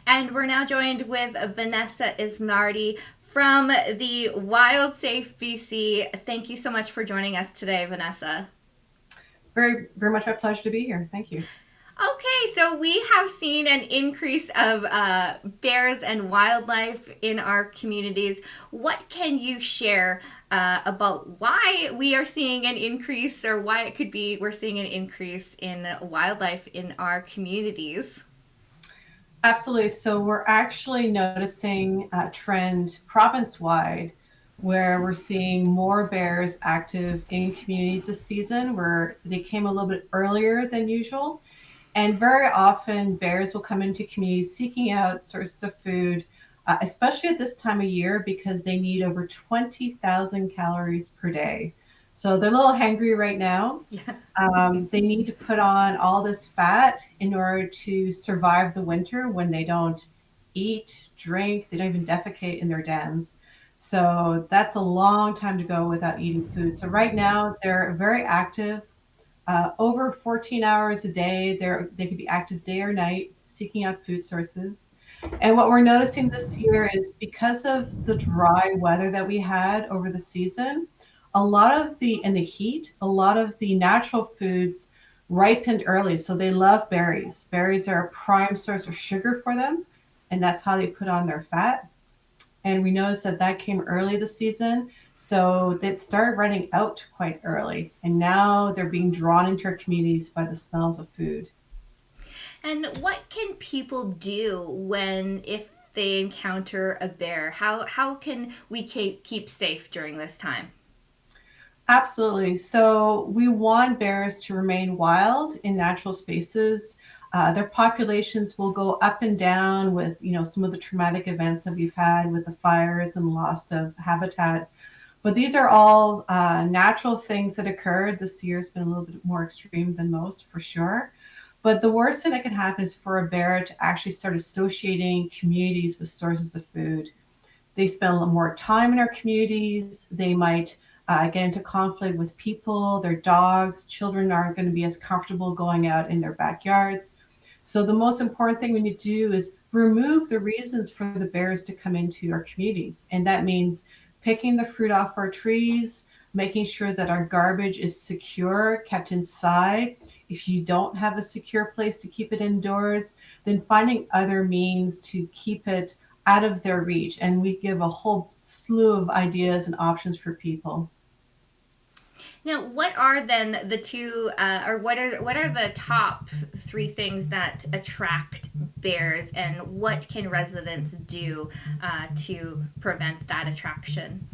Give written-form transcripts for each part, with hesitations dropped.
And we're now joined with Vanessa Isnardi from the Wild Safe BC. Thank you so much for joining us today, Vanessa. Very, very much my pleasure to be here. Thank you. Okay, so we have seen an increase of bears and wildlife in our communities. What can you share about why we are seeing an increase, or why it could be we're seeing an increase in wildlife in our communities? Absolutely. So we're actually noticing a trend province-wide where we're seeing more bears active in communities this season where they came a little bit earlier than usual. And very often bears will come into communities seeking out sources of food, especially at this time of year because they need over 20,000 calories per day. So they're a little hangry right now. Yeah. They need to put on all this fat in order to survive the winter when they don't eat, drink, they don't even defecate in their dens. So that's a long time to go without eating food. So right now they're very active, over 14 hours a day. They could be active day or night, seeking out food sources. And what we're noticing this year is because of the dry weather that we had over the season, a lot of and the heat, a lot of the natural foods ripened early. So they love berries. Berries are a prime source of sugar for them, and that's how they put on their fat. And we noticed that that came early this season. So it started running out quite early. And now they're being drawn into our communities by the smells of food. And what can people do when if they encounter a bear? How can we keep safe during this time? Absolutely. So we want bears to remain wild in natural spaces. Their populations will go up and down with, some of the traumatic events that we've had with the fires and loss of habitat. But these are all natural things that occurred. This year's been a little bit more extreme than most, for sure. But the worst thing that can happen is for a bear to actually start associating communities with sources of food. They spend a little more time in our communities. They might get into conflict with people, their dogs. Children aren't going to be as comfortable going out in their backyards. So the most important thing we need to do is remove the reasons for the bears to come into our communities. And that means picking the fruit off our trees, making sure that our garbage is secure, kept inside. If you don't have a secure place to keep it indoors, then finding other means to keep it out of their reach. And we give a whole slew of ideas and options for people. Now, what are then the two, or what are the top three things that attract bears, and what can residents do to prevent that attraction?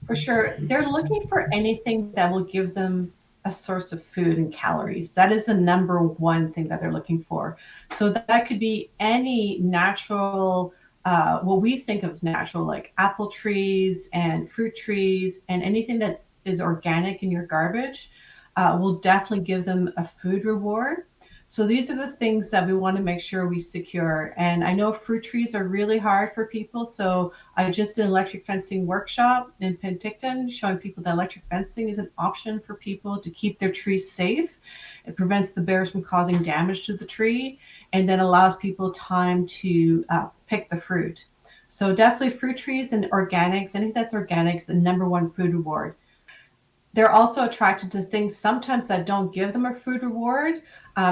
For sure. They're looking for anything that will give them a source of food and calories. That is the number one thing that they're looking for. So that could be any natural, what we think of as natural, like apple trees and fruit trees, and anything that is organic in your garbage will definitely give them a food reward. So these are the things that we want to make sure we secure. And I know fruit trees are really hard for people. So I just did an electric fencing workshop in Penticton showing people that electric fencing is an option for people to keep their trees safe. It prevents the bears from causing damage to the tree and then allows people time to pick the fruit. So definitely fruit trees and organics, anything that's organic is the number one food reward. They're also attracted to things sometimes that don't give them a food reward.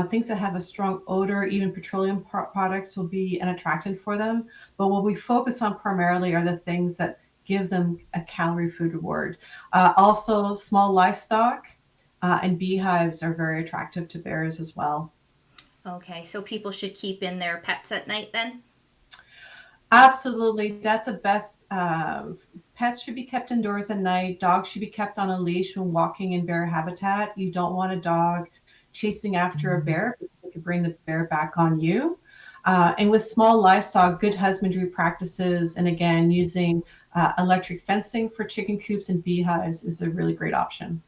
Things that have a strong odor, even petroleum products will be an attractant for them. But what we focus on primarily are the things that give them a calorie food reward. Also, small livestock and beehives are very attractive to bears as well. Okay, so people should keep in their pets at night then? Absolutely. That's a best. Pets should be kept indoors at night. Dogs should be kept on a leash when walking in bear habitat. You don't want a dog chasing after a bear because it could bring the bear back on you. And with small livestock, good husbandry practices, and again, using electric fencing for chicken coops and beehives is a really great option.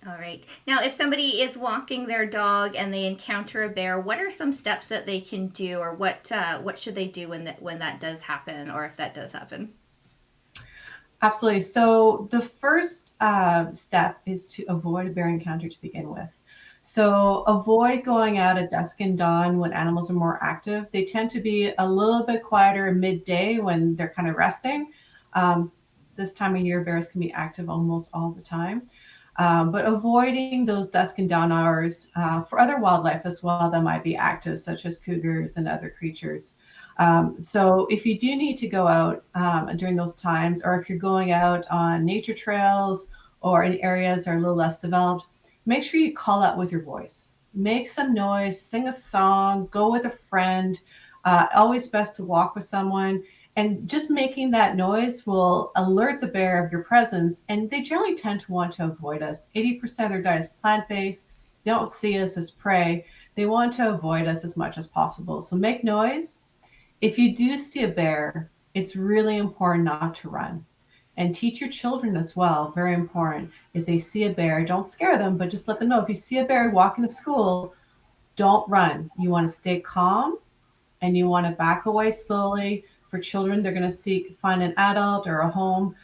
All right. Now, if somebody is walking their dog and they encounter a bear, what are some steps that they can do, or what should they do when that does happen, or if that does happen? Absolutely. So the first step is to avoid a bear encounter to begin with. So avoid going out at dusk and dawn when animals are more active. They tend to be a little bit quieter midday when they're kind of resting. Um, this time of year, bears can be active almost all the time. But avoiding those dusk and dawn hours for other wildlife as well that might be active, such as cougars and other creatures. So if you do need to go out during those times, or if you're going out on nature trails or in areas that are a little less developed, make sure you call out with your voice. Make some noise, sing a song, go with a friend. Always best to walk with someone. And just making that noise will alert the bear of your presence. And they generally tend to want to avoid us. 80% of their diet is plant based. They don't see us as prey. They want to avoid us as much as possible. So make noise. If you do see a bear, it's really important not to run. And teach your children as well, very important. If they see a bear, don't scare them, but just let them know if you see a bear walking to school, don't run. You want to stay calm and you want to back away slowly. For children, they're going to find an adult or a home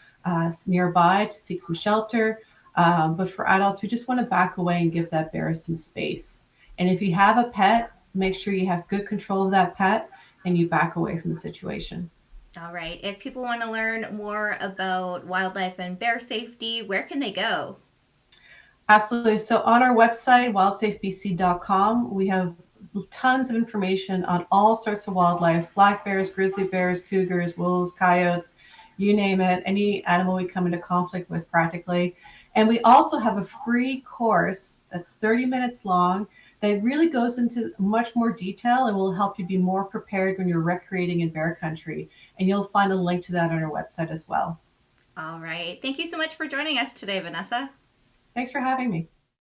nearby to seek some shelter. But for adults, we just want to back away and give that bear some space. And if you have a pet, make sure you have good control of that pet and you back away from the situation. All right. If people want to learn more about wildlife and bear safety, where can they go? Absolutely. So on our website, wildsafebc.com, we have tons of information on all sorts of wildlife, black bears, grizzly bears, cougars, wolves, coyotes, you name it, any animal we come into conflict with practically. And we also have a free course that's 30 minutes long that really goes into much more detail and will help you be more prepared when you're recreating in bear country. And you'll find a link to that on our website as well. All right. Thank you so much for joining us today, Vanessa. Thanks for having me.